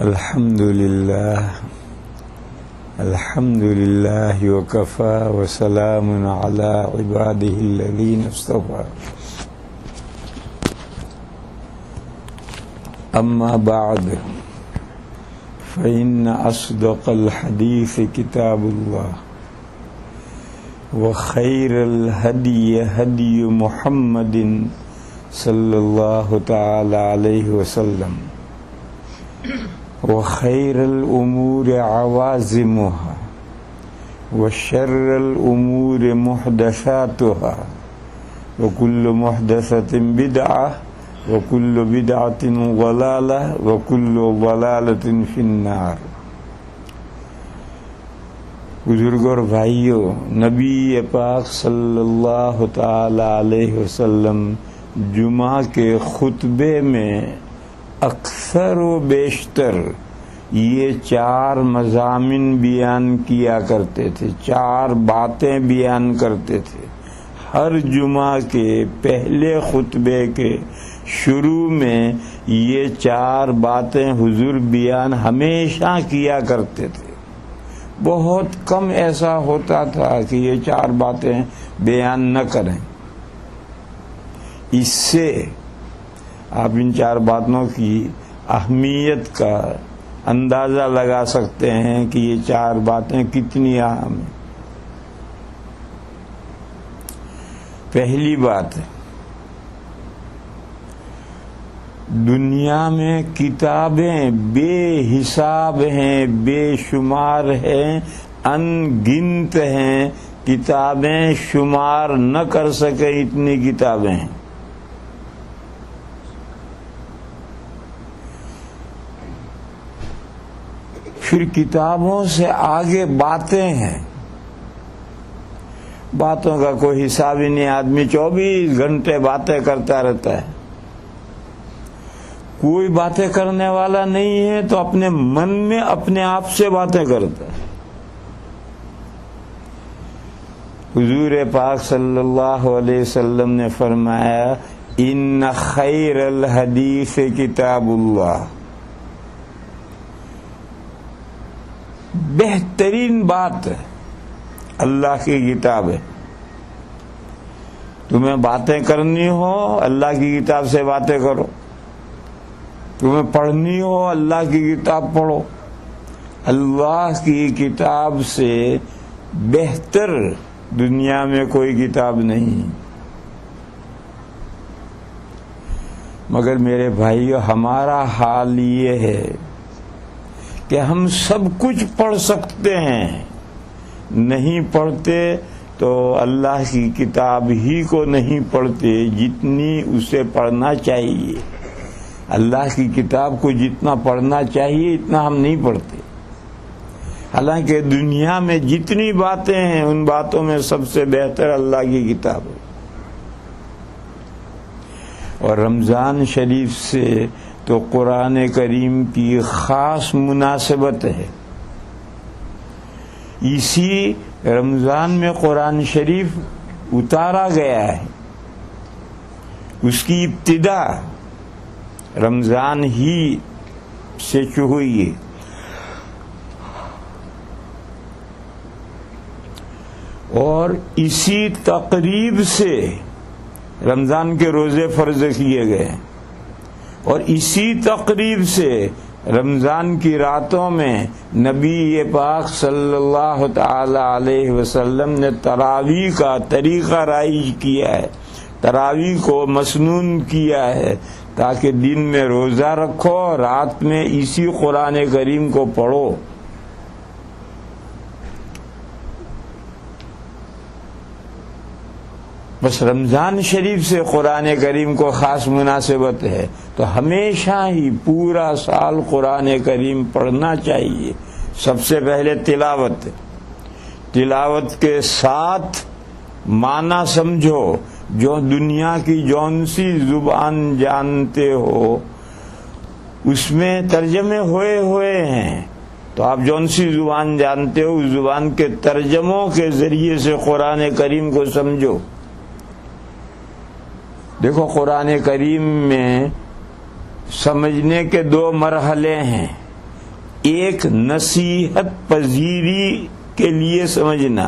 الحمد لله وكفى وسلام على عباده الذين اصطفى أما بعد فإن أصدق الحديث كتاب الله وخير الهدي هدي محمد صلى الله تعالى عليه وسلم وخير الأمور عوازمها وشر الأمور محدثاتها وكل محدثة بدعة وكل بدعة ضلالة وكل ضلالة في النار۔ بزرگوں اور بھائیوں، نبی پاک صلی اللہ تعالی علیہ وسلم جمعہ کے خطبے میں اکثر و بیشتر یہ 4 مضامین بیان کیا کرتے تھے، 4 باتیں بیان کرتے تھے۔ ہر جمعہ کے پہلے خطبے کے شروع میں یہ 4 باتیں حضور بیان ہمیشہ کیا کرتے تھے۔ بہت کم ایسا ہوتا تھا کہ یہ 4 باتیں بیان نہ کریں۔ اس سے آپ ان 4 باتوں کی اہمیت کا اندازہ لگا سکتے ہیں کہ یہ 4 باتیں کتنی اہم ہیں۔ پہلی بات، دنیا میں کتابیں بے حساب ہیں، بے شمار ہیں، ان گنت ہیں، کتابیں شمار نہ کر سکے اتنی کتابیں ہیں۔ پھر کتابوں سے آگے باتیں ہیں، باتوں کا کوئی حساب ہی نہیں، آدمی 24 گھنٹے باتیں کرتا رہتا ہے۔ کوئی باتیں کرنے والا نہیں ہے تو اپنے من میں اپنے آپ سے باتیں کرتا ہے۔ حضور پاک صلی اللہ علیہ وسلم نے فرمایا، ان خیر الحدیث کتاب اللہ، بہترین بات اللہ کی کتاب ہے۔ تمہیں باتیں کرنی ہو اللہ کی کتاب سے باتیں کرو، تمہیں پڑھنی ہو اللہ کی کتاب پڑھو۔ اللہ کی کتاب سے بہتر دنیا میں کوئی کتاب نہیں۔ مگر میرے بھائیو، ہمارا حال یہ ہے کہ ہم سب کچھ پڑھ سکتے ہیں، نہیں پڑھتے تو اللہ کی کتاب ہی کو نہیں پڑھتے جتنی اسے پڑھنا چاہیے۔ اللہ کی کتاب کو جتنا پڑھنا چاہیے اتنا ہم نہیں پڑھتے۔ حالانکہ دنیا میں جتنی باتیں ہیں ان باتوں میں سب سے بہتر اللہ کی کتاب ہے۔ اور رمضان شریف سے تو قرآن کریم کی خاص مناسبت ہے۔ اسی رمضان میں قرآن شریف اتارا گیا ہے، اس کی ابتدا رمضان ہی سے ہوئی ہے۔ اور اسی تقریب سے رمضان کے روزے فرض کیے گئے، اور اسی تقریب سے رمضان کی راتوں میں نبی پاک صلی اللہ تعالی علیہ وسلم نے تراویح کا طریقہ رائج کیا ہے، تراویح کو مسنون کیا ہے، تاکہ دن میں روزہ رکھو، رات میں اسی قرآن کریم کو پڑھو۔ بس رمضان شریف سے قرآن کریم کو خاص مناسبت ہے، تو ہمیشہ ہی پورا سال قرآن کریم پڑھنا چاہیے۔ سب سے پہلے تلاوت کے ساتھ معنی سمجھو، جو دنیا کی جون سی زبان جانتے ہو اس میں ترجمے ہوئے ہیں، تو آپ جون سی زبان جانتے ہو اس زبان کے ترجموں کے ذریعے سے قرآن کریم کو سمجھو۔ دیکھو قرآن کریم میں سمجھنے کے 2 مرحلے ہیں۔ ایک نصیحت پذیری کے لیے سمجھنا،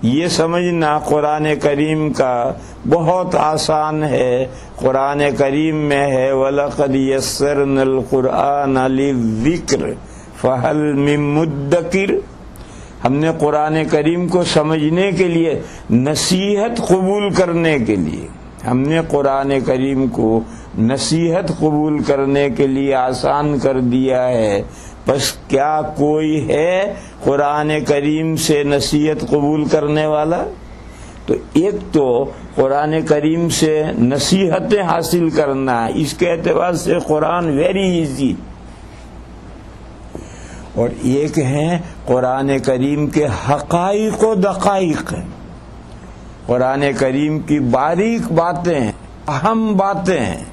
یہ سمجھنا قرآن کریم کا بہت آسان ہے۔ قرآن کریم میں ہے وَلَقَدْ يَسَّرْنَا الْقُرْآنَ لِلذِّكْرِ فَهَلْ مِن مُدَّكِرٍ۔ ہم نے قرآن کریم کو سمجھنے کے لیے، نصیحت قبول کرنے کے لیے، ہم نے قرآن کریم کو نصیحت قبول کرنے کے لیے آسان کر دیا ہے، بس کیا کوئی ہے قرآن کریم سے نصیحت قبول کرنے والا؟ تو ایک تو قرآن کریم سے نصیحتیں حاصل کرنا ہے، اس کے اعتبار سے قرآن ویری ایزی، اور ایک ہے قرآن کریم کے حقائق و دقائق ہیں، قرآن کریم کی باریک باتیں، اہم باتیں ہیں،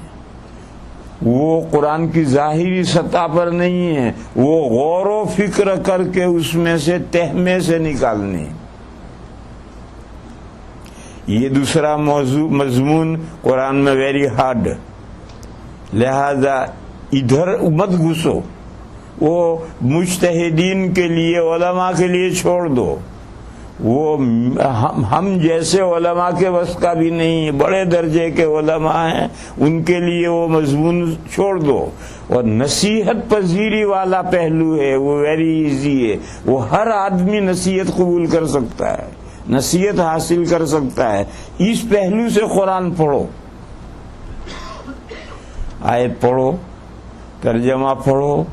وہ قرآن کی ظاہری سطح پر نہیں ہے، وہ غور و فکر کر کے اس میں سے تہمے سے نکالنے۔ یہ دوسرا موضوع مضمون قرآن میں ویری ہارڈ، لہذا ادھر مت گھسو، وہ مجتہدین کے لیے، علماء کے لیے چھوڑ دو، وہ ہم جیسے علماء کے بس کا بھی نہیں، بڑے درجے کے علماء ہیں، ان کے لیے وہ مضمون چھوڑ دو۔ اور نصیحت پذیری والا پہلو ہے، وہ ویری ایزی ہے، وہ ہر آدمی نصیحت قبول کر سکتا ہے، نصیحت حاصل کر سکتا ہے۔ اس پہلو سے قرآن پڑھو، آیت پڑھو، ترجمہ پڑھو،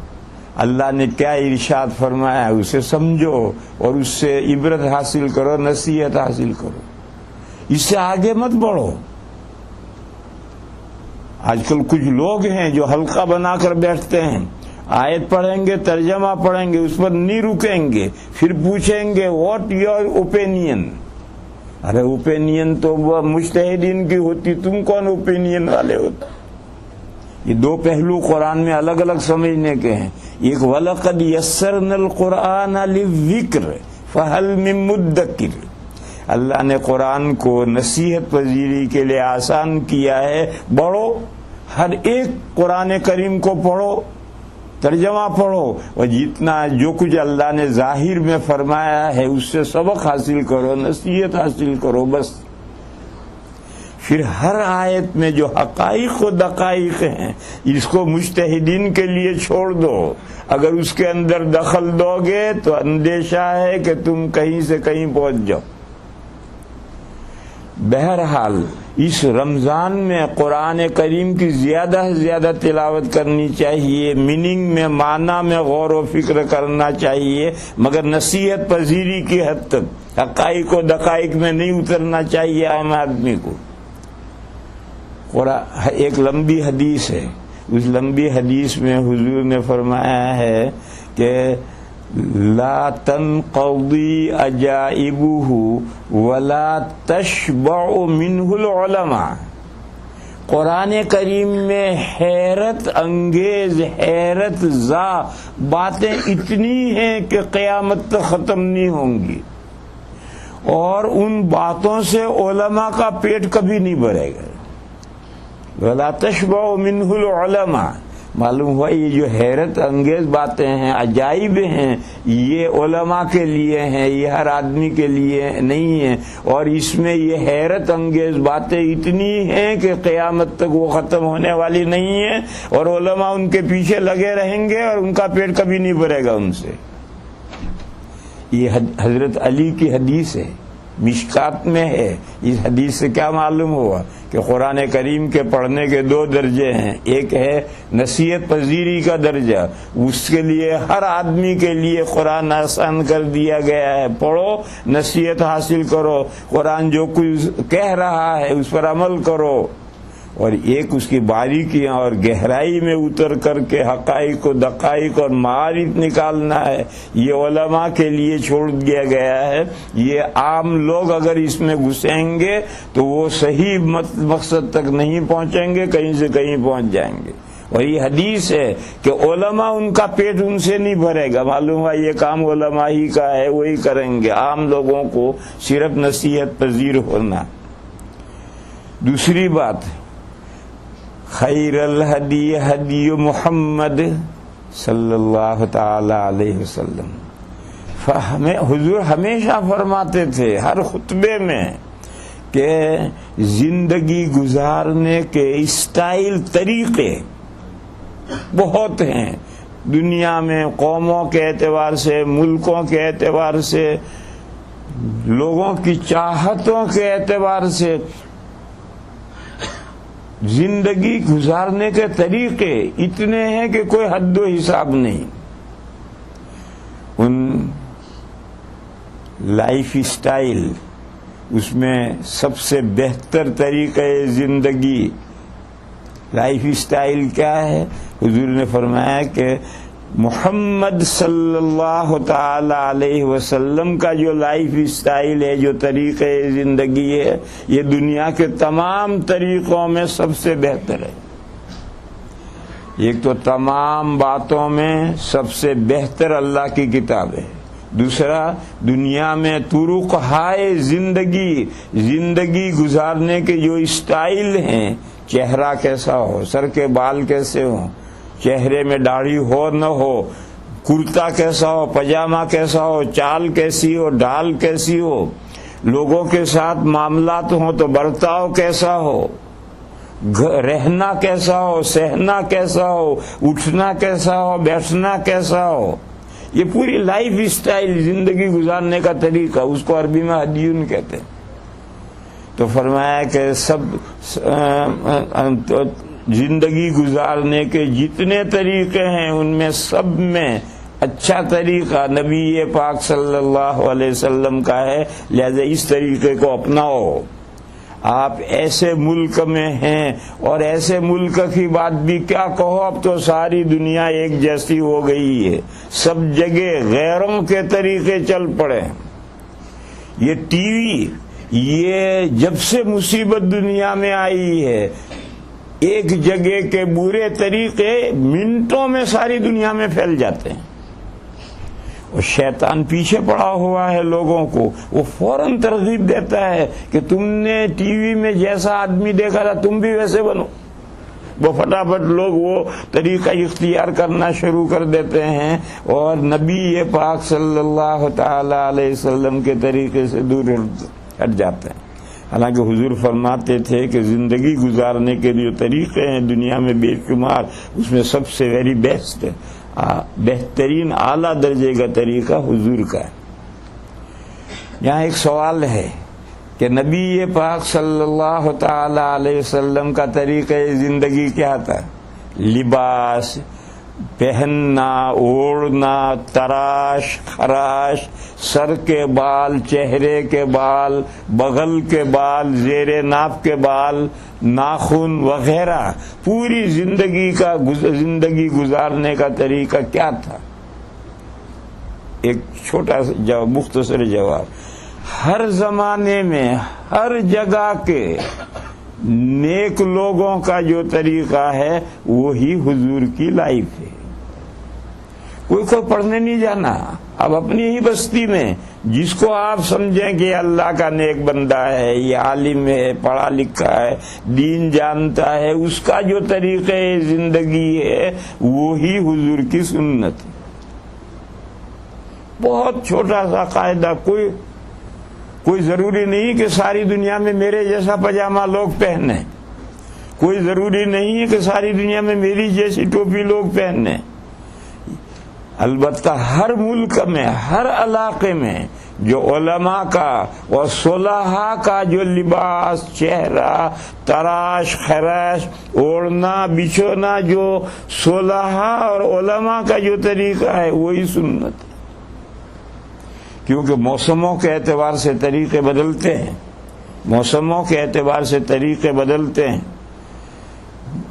اللہ نے کیا ارشاد فرمایا اسے سمجھو اور اس سے عبرت حاصل کرو، نصیحت حاصل کرو، اس سے آگے مت بڑھو۔ آج کل کچھ لوگ ہیں جو حلقہ بنا کر بیٹھتے ہیں، آیت پڑھیں گے، ترجمہ پڑھیں گے، اس پر نہیں رکیں گے، پھر پوچھیں گے what your opinion. Array opinion تو وہ مجتہدین کی ہوتی، تم کون اوپینین والے ہوتے؟ یہ دو پہلو قرآن میں الگ الگ سمجھنے کے ہیں۔ ایک وَلَقَدْ يَسَّرْنَا الْقُرْآنَ لِلذِّكْرِ فَهَلْ مِن مُدَّكِرٍ، اللہ نے قرآن کو نصیحت پذیری کے لیے آسان کیا ہے، پڑھو، ہر ایک قرآن کریم کو پڑھو، ترجمہ پڑھو، اور جتنا جو کچھ اللہ نے ظاہر میں فرمایا ہے اس سے سبق حاصل کرو، نصیحت حاصل کرو، بس۔ پھر ہر آیت میں جو حقائق و دقائق ہیں اس کو مجتہدین کے لیے چھوڑ دو، اگر اس کے اندر دخل دو گے تو اندیشہ ہے کہ تم کہیں سے کہیں پہنچ جاؤ۔ بہرحال اس رمضان میں قرآن کریم کی زیادہ سے زیادہ تلاوت کرنی چاہیے، میننگ میں، معنی میں غور و فکر کرنا چاہیے، مگر نصیحت پذیری کی حد تک، حقائق و دقائق میں نہیں اترنا چاہیے عام آدمی کو۔ ایک لمبی حدیث ہے، اس لمبی حدیث میں حضور نے فرمایا ہے کہ لا تنقضی عجائبہ ولا تشبع منہ العلماء، قرآن کریم میں حیرت انگیز، حیرت زا باتیں اتنی ہیں کہ قیامت تک ختم نہیں ہوں گی، اور ان باتوں سے علماء کا پیٹ کبھی نہیں بھرے گا۔ وَلَا تَشْبَعُ مِنْهُ الْعُلَمَاء، معلوم ہوا یہ جو حیرت انگیز باتیں ہیں، عجائب ہیں، یہ علماء کے لیے ہیں، یہ ہر آدمی کے لیے نہیں ہیں، اور اس میں یہ حیرت انگیز باتیں اتنی ہیں کہ قیامت تک وہ ختم ہونے والی نہیں ہیں، اور علماء ان کے پیچھے لگے رہیں گے اور ان کا پیٹ کبھی نہیں بھرے گا ان سے۔ یہ حضرت علی کی حدیث ہے، مشکات میں ہے۔ اس حدیث سے کیا معلوم ہوا کہ قرآن کریم کے پڑھنے کے دو درجے ہیں، ایک ہے نصیحت پذیری کا درجہ، اس کے لیے ہر آدمی کے لیے قرآن آسان کر دیا گیا ہے، پڑھو، نصیحت حاصل کرو، قرآن جو کچھ کہہ رہا ہے اس پر عمل کرو، اور ایک اس کی باریکیاں اور گہرائی میں اتر کر کے حقائق و دقائق اور معارف نکالنا ہے، یہ علماء کے لیے چھوڑ دیا گیا ہے۔ یہ عام لوگ اگر اس میں گھسیں گے تو وہ صحیح مقصد تک نہیں پہنچیں گے، کہیں سے کہیں پہنچ جائیں گے۔ اور یہ حدیث ہے کہ علماء ان کا پیٹ ان سے نہیں بھرے گا، معلوم ہوا یہ کام علماء ہی کا ہے، وہی کریں گے، عام لوگوں کو صرف نصیحت پذیر ہونا۔ دوسری بات، خیر الہدی ہدی محمد صلی اللہ تعالی علیہ وسلم. حضور ہمیشہ فرماتے تھے ہر خطبے میں کہ زندگی گزارنے کے اسٹائل طریقے بہت ہیں دنیا میں، قوموں کے اعتبار سے، ملکوں کے اعتبار سے، لوگوں کی چاہتوں کے اعتبار سے. زندگی گزارنے کے طریقے اتنے ہیں کہ کوئی حد و حساب نہیں. ان لائف اسٹائل، اس میں سب سے بہتر طریقہ زندگی لائف اسٹائل کیا ہے؟ حضور نے فرمایا کہ محمد صلی اللہ تعالی علیہ وسلم کا جو لائف اسٹائل ہے، جو طریقہ زندگی ہے، یہ دنیا کے تمام طریقوں میں سب سے بہتر ہے. ایک تو تمام باتوں میں سب سے بہتر اللہ کی کتاب ہے. دوسرا، دنیا میں طرق ہائے زندگی گزارنے کے جو اسٹائل ہیں، چہرہ کیسا ہو، سر کے بال کیسے ہوں، چہرے میں داڑھی ہو نہ ہو، کرتا کیسا ہو، پاجامہ کیسا ہو، چال کیسی ہو، ڈھال کیسی ہو، لوگوں کے ساتھ معاملات ہوں تو برتاؤ کیسا ہو، رہنا کیسا ہو، سہنا کیسا ہو، اٹھنا کیسا ہو، بیٹھنا کیسا ہو. یہ پوری لائف اسٹائل زندگی گزارنے کا طریقہ، اس کو عربی میں ہدیون کہتے ہیں. تو فرمایا کہ سب زندگی گزارنے کے جتنے طریقے ہیں ان میں سب میں اچھا طریقہ نبی پاک صلی اللہ علیہ وسلم کا ہے. لہذا اس طریقے کو اپناؤ. آپ ایسے ملک میں ہیں، اور ایسے ملک کی بات بھی کیا کہو، اب تو ساری دنیا ایک جیسی ہو گئی ہے، سب جگہ غیروں کے طریقے چل پڑے. یہ ٹی وی، یہ جب سے مصیبت دنیا میں آئی ہے، ایک جگہ کے برے طریقے منٹوں میں ساری دنیا میں پھیل جاتے ہیں. اور شیطان پیچھے پڑا ہوا ہے لوگوں کو، وہ فوراً ترغیب دیتا ہے کہ تم نے ٹی وی میں جیسا آدمی دیکھا تھا تم بھی ویسے بنو. وہ فٹافٹ لوگ وہ طریقہ اختیار کرنا شروع کر دیتے ہیں اور نبی پاک صلی اللہ تعالی علیہ وسلم کے طریقے سے دور ہٹ جاتے ہیں. حالانکہ حضور فرماتے تھے کہ زندگی گزارنے کے جو طریقے ہیں دنیا میں بے شمار، اس میں سب سے ویری بیسٹ، بہترین اعلیٰ درجے کا طریقہ حضور کا ہے. یہاں ایک سوال ہے کہ نبی پاک صلی اللہ تعالی علیہ وسلم کا طریقہ زندگی کیا تھا؟ لباس، پہننا، اوڑھنا، تراش خراش، سر کے بال، چہرے کے بال، بغل کے بال، زیر ناف کے بال، ناخن وغیرہ، پوری زندگی گزارنے کا طریقہ کیا تھا؟ ایک چھوٹا سا مختصر جواب، ہر زمانے میں ہر جگہ کے نیک لوگوں کا جو طریقہ ہے وہی حضور کی لائف ہے. کوئی پڑھنے نہیں جانا، اب اپنی ہی بستی میں جس کو آپ سمجھیں کہ اللہ کا نیک بندہ ہے، یہ عالم ہے، پڑھا لکھا ہے، دین جانتا ہے، اس کا جو طریقہ زندگی ہے وہی حضور کی سنت ہے. بہت چھوٹا سا قاعدہ، کوئی ضروری نہیں کہ ساری دنیا میں میرے جیسا پاجامہ لوگ پہنے، کوئی ضروری نہیں ہے کہ ساری دنیا میں میری جیسی ٹوپی لوگ پہنے. البتہ ہر ملک میں، ہر علاقے میں جو علماء کا اور صلحاء کا جو لباس، چہرہ، تراش خراش، اوڑھنا بچھونا، جو صلحاء اور علماء کا جو طریقہ ہے وہی سنت ہے. کیونکہ موسموں کے اعتبار سے طریقے بدلتے ہیں، موسموں کے اعتبار سے طریقے بدلتے ہیں،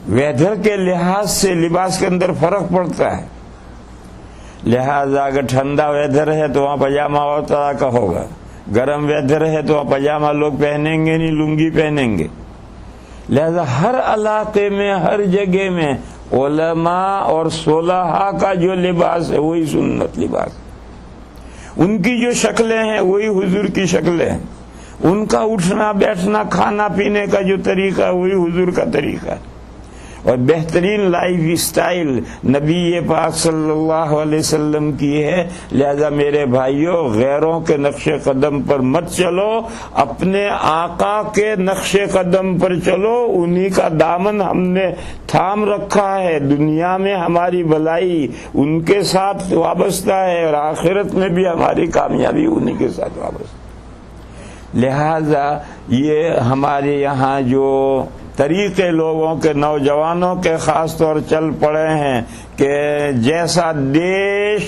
ویدر کے لحاظ سے لباس کے اندر فرق پڑتا ہے. لہذا اگر ٹھنڈا ویدر ہے تو وہاں پاجامہ اور طرح کا ہوگا، گرم ویدر ہے تو وہاں پاجامہ لوگ پہنیں گے نہیں، لنگی پہنیں گے. لہذا ہر علاقے میں، ہر جگہ میں علماء اور صلحاء کا جو لباس ہے وہی سنت لباس، ان کی جو شکلیں ہیں وہی حضور کی شکلیں ہیں، ان کا اٹھنا بیٹھنا کھانا پینے کا جو طریقہ ہے وہی حضور کا طریقہ ہے. اور بہترین لائف اسٹائل نبی پاک صلی اللہ علیہ وسلم کی ہے. لہذا میرے بھائیوں غیروں کے نقش قدم پر مت چلو، اپنے آقا کے نقش قدم پر چلو. انہی کا دامن ہم نے تھام رکھا ہے. دنیا میں ہماری بھلائی ان کے ساتھ وابستہ ہے اور آخرت میں بھی ہماری کامیابی انہی کے ساتھ وابستہ. لہذا یہ ہمارے یہاں جو طریقے لوگوں کے نوجوانوں کے خاص طور چل پڑے ہیں کہ جیسا دیش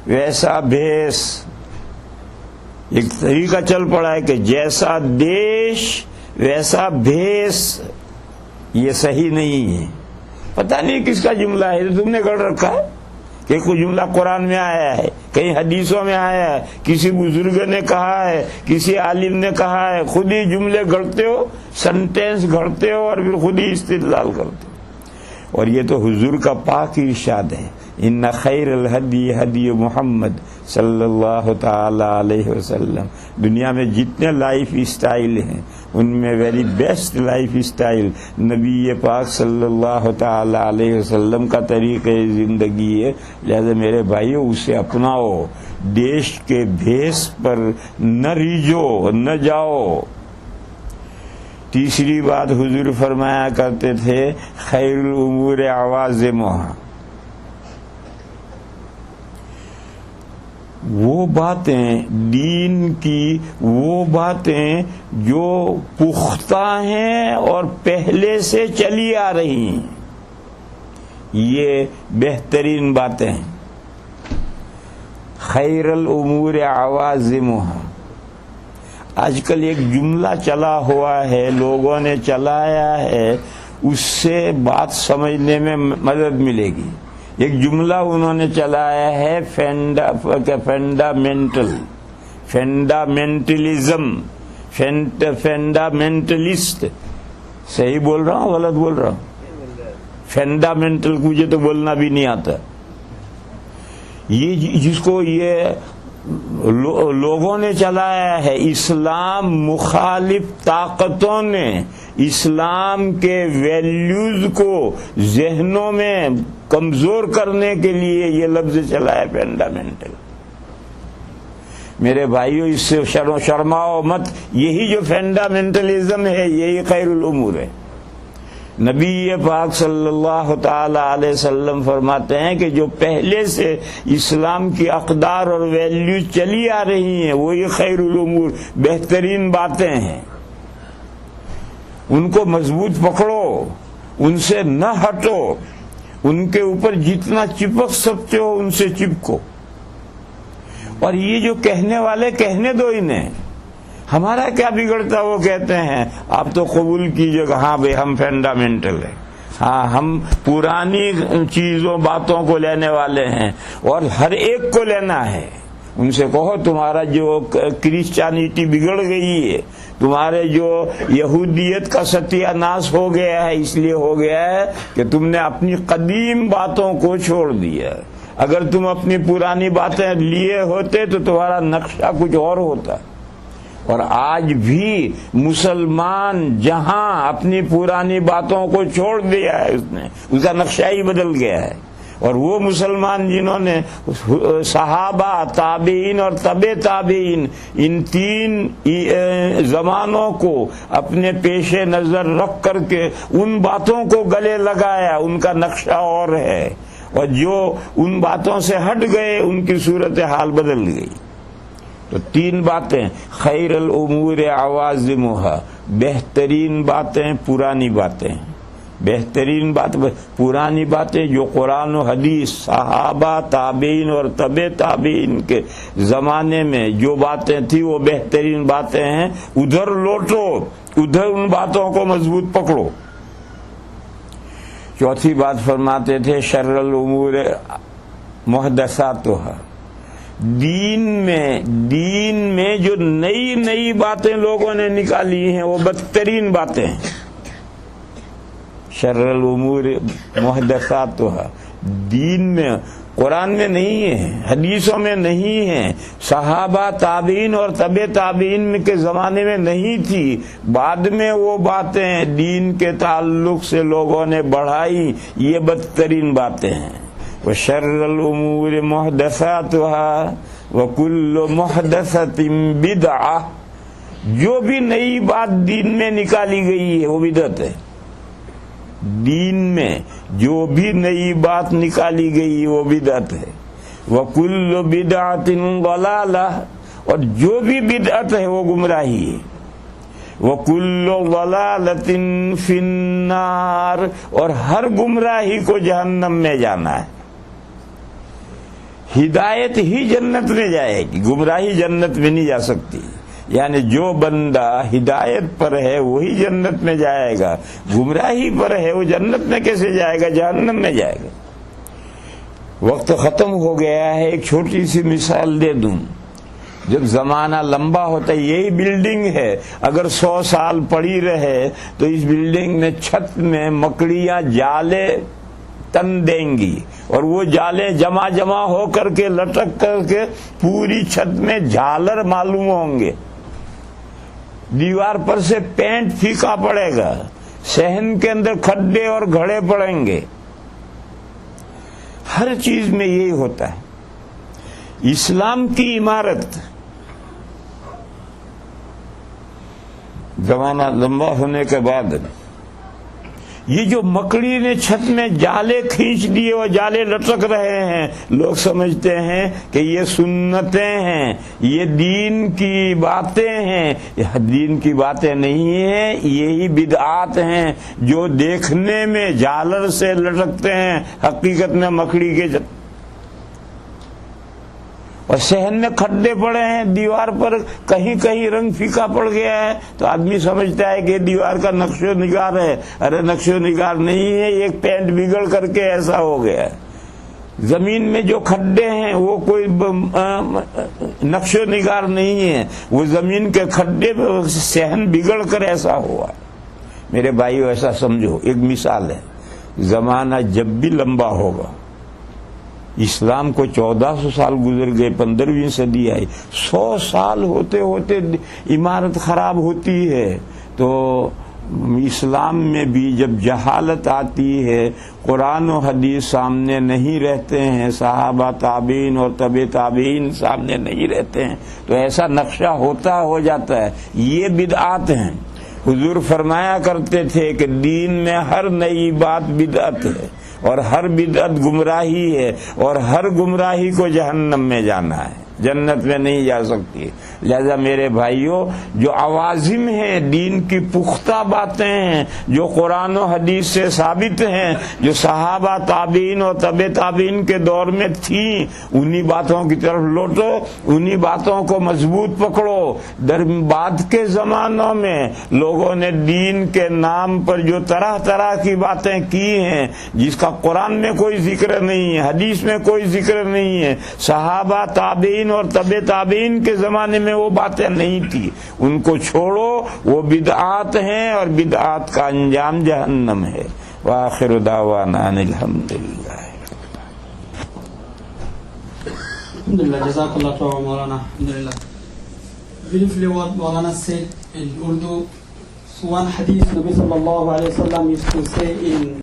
ویسا بھیس، ایک طریقہ چل پڑا ہے کہ جیسا دیش ویسا بھیس، یہ صحیح نہیں ہے. پتہ نہیں کس کا جملہ ہے، تم نے گڑھ رکھا ہے کہ کوئی جملہ قرآن میں آیا ہے، کہیں حدیثوں میں آیا ہے، کسی بزرگ نے کہا ہے، کسی عالم نے کہا ہے. خود ہی جملے گھڑتے ہو، سنٹینس گھڑتے ہو اور پھر خود ہی استدلال کرتے ہو. اور یہ تو حضور کا پاک ارشاد ہے، ان خیر الہدی ہدی محمد صلی اللہ تعالی علیہ وسلم. دنیا میں جتنے لائف اسٹائل ہیں ان میں ویری بیسٹ لائف اسٹائل نبی پاک صلی اللہ تعالی علیہ وسلم کا طریقہ زندگی ہے. لہذا میرے بھائیو اسے اپناؤ، دیش کے بھیس پر نہ ریجو، نہ جاؤ. تیسری بات حضور فرمایا کرتے تھے خیر الامور عوازمها، وہ باتیں دین کی، وہ باتیں جو پختہ ہیں اور پہلے سے چلی آ رہی ہیں، یہ بہترین باتیں ہیں. خیر الامور عوازمها. آج کل ایک جملہ چلا ہوا ہے، لوگوں نے چلایا ہے، اس سے بات سمجھنے میں مدد ملے گی. ایک جملہ انہوں نے چلایا ہے فنڈامنٹلسٹ. صحیح بول رہا ہوں غلط بول رہا ہوں؟ فنڈامنٹل مجھے تو بولنا بھی نہیں آتا. یہ جس کو یہ لوگوں نے چلایا ہے، اسلام مخالف طاقتوں نے اسلام کے ویلیوز کو ذہنوں میں کمزور کرنے کے لیے یہ لفظ چلایا فنڈامنٹل. میرے بھائیو اس سے شرماؤ مت. یہی جو فنڈامنٹلزم ہے یہی خیر الامور ہے. نبی پاک صلی اللہ تعالی علیہ وسلم فرماتے ہیں کہ جو پہلے سے اسلام کی اقدار اور ویلیوز چلی آ رہی ہیں وہی خیر الامور، بہترین باتیں ہیں. ان کو مضبوط پکڑو، ان سے نہ ہٹو، ان کے اوپر جتنا چپک سکتے ہو ان سے چپکو. اور یہ جو کہنے والے کہنے دو انہیں، ہمارا کیا بگڑتا؟ وہ کہتے ہیں آپ تو قبول کیجئے کہ ہاں بھئی ہم فنڈامنٹل ہیں، ہاں ہم پرانی چیزوں باتوں کو لینے والے ہیں اور ہر ایک کو لینا ہے. ان سے کہو تمہارا جو کرسچینٹی بگڑ گئی ہے، تمہارے جو یہودیت کا ستیہ ناش ہو گیا ہے، اس لیے ہو گیا ہے کہ تم نے اپنی قدیم باتوں کو چھوڑ دیا. اگر تم اپنی پرانی باتیں لیے ہوتے تو تمہارا نقشہ کچھ اور ہوتا. اور آج بھی مسلمان جہاں اپنی پرانی باتوں کو چھوڑ دیا ہے، اس کا نقشہ ہی بدل گیا ہے. اور وہ مسلمان جنہوں نے صحابہ، تابعین اور تبع تابعین ان تین زمانوں کو اپنے پیش نظر رکھ کر کے ان باتوں کو گلے لگایا، ان کا نقشہ اور ہے. اور جو ان باتوں سے ہٹ گئے ان کی صورتحال بدل گئی. تو تین باتیں خیر الامور عوازمها، بہترین باتیں پرانی باتیں. بہترین بات پرانی باتیں جو قرآن و حدیث، صحابہ، تابعین اور تبع تابعین کے زمانے میں جو باتیں تھیں وہ بہترین باتیں ہیں. ادھر لوٹو، ادھر ان باتوں کو مضبوط پکڑو. چوتھی بات فرماتے تھے شر الامور محدثاتها. دین میں جو نئی نئی باتیں لوگوں نے نکالی ہیں وہ بدترین باتیں ہیں. شر الامور محدثاتها. دین میں قرآن میں نہیں ہے، حدیثوں میں نہیں ہے، صحابہ تابعین اور تبع تابعین کے زمانے میں نہیں تھی، بعد میں وہ باتیں دین کے تعلق سے لوگوں نے بڑھائی، یہ بدترین باتیں ہیں۔ وَشَرَّ الْأُمُورِ مُحْدَثَاتُهَا وَكُلُّ مُحْدَثَةٍ بِدْعَةٍ، جو بھی نئی بات دین میں نکالی گئی ہے وہ بدعت ہے۔ دین میں جو بھی نئی بات نکالی گئی وہ بدعت ہے۔ وَكُلُّ بِدْعَةٍ ضَلَالَةٍ، اور جو بھی بدعت ہے وہ گمراہی ہے۔ وَكُلُّ ضَلَالَةٍ فِي النَّارِ، اور ہر گمراہی کو جہنم میں جانا ہے۔ ہدایت ہی جنت میں جائے گی، گمراہی جنت میں نہیں جا سکتی۔ یعنی جو بندہ ہدایت پر ہے وہی جنت میں جائے گا، گمراہی پر ہے وہ جنت میں کیسے جائے گا؟ جہنم میں جائے گا۔ وقت ختم ہو گیا ہے، ایک چھوٹی سی مثال دے دوں۔ جب زمانہ لمبا ہوتا ہے، یہی بلڈنگ ہے، اگر 100 سال پڑی رہے تو اس بلڈنگ میں چھت میں مکڑیاں جالے تن دیں گی، اور وہ جالے جمع ہو کر کے لٹک کر کے پوری چھت میں جھالر معلوم ہوں گے۔ دیوار پر سے پینٹ پھیکا پڑے گا، صحن کے اندر کھڈے اور گھڑے پڑیں گے، ہر چیز میں یہی ہوتا ہے۔ اسلام کی عمارت زمانہ لمبا ہونے کے بعد یہ جو مکڑی نے چھت میں جالے کھینچ دیے اور جالے لٹک رہے ہیں، لوگ سمجھتے ہیں کہ یہ سنتیں ہیں، یہ دین کی باتیں ہیں۔ یہ دین کی باتیں نہیں ہیں، یہی بدعات ہیں جو دیکھنے میں جالر سے لٹکتے ہیں، حقیقت میں مکڑی کے اور صحن میں کھڈے پڑے ہیں، دیوار پر کہیں کہیں رنگ پھیکا پڑ گیا ہے تو آدمی سمجھتا ہے کہ دیوار کا نقش و نگار ہے۔ ارے نقش و نگار نہیں ہے، ایک پینٹ بگڑ کر کے ایسا ہو گیا ہے۔ زمین میں جو کھڈے ہیں وہ کوئی نقش و نگار نہیں ہے، وہ زمین کے کھڈے میں صحن بگڑ کر ایسا ہوا ہے۔ میرے بھائیو ایسا سمجھو، ایک مثال ہے، زمانہ جب بھی لمبا ہوگا، اسلام کو 1400 سال گزر گئے، 15ویں صدی آئی، 100 سال ہوتے ہوتے عمارت خراب ہوتی ہے، تو اسلام میں بھی جب جہالت آتی ہے، قرآن و حدیث سامنے نہیں رہتے ہیں، صحابہ تابعین اور تبع تابعین سامنے نہیں رہتے ہیں، تو ایسا نقشہ ہوتا ہو جاتا ہے۔ یہ بدعات ہیں۔ حضور فرمایا کرتے تھے کہ دین میں ہر نئی بات بدعت ہے، اور ہر بدعت گمراہی ہے، اور ہر گمراہی کو جہنم میں جانا ہے، جنت میں نہیں جا سکتی۔ لہذا میرے بھائیوں، جو عوازم ہیں، دین کی پختہ باتیں ہیں جو قرآن و حدیث سے ثابت ہیں، جو صحابہ تابعین اور تبع تابعین کے دور میں تھیں، انہی باتوں کی طرف لوٹو، انہی باتوں کو مضبوط پکڑو۔ بعد کے زمانوں میں لوگوں نے دین کے نام پر جو طرح طرح کی باتیں کی ہیں، جس کا قرآن میں کوئی ذکر نہیں ہے، حدیث میں کوئی ذکر نہیں ہے، صحابہ تابعین اور تبع تابعین کے زمانے میں وہ باتیں نہیں تھی، ان کو چھوڑو، وہ بدعات ہیں، اور بدعات کا انجام جہنم ہے۔ وآخر دعوانا ان الحمدللہ۔ Alhamdulillah, Jazakallah to Maulana. Alhamdulillah. Briefly, what Maulana said in Urdu, so one hadith Nabi sallallahu alayhi wa sallam used to say in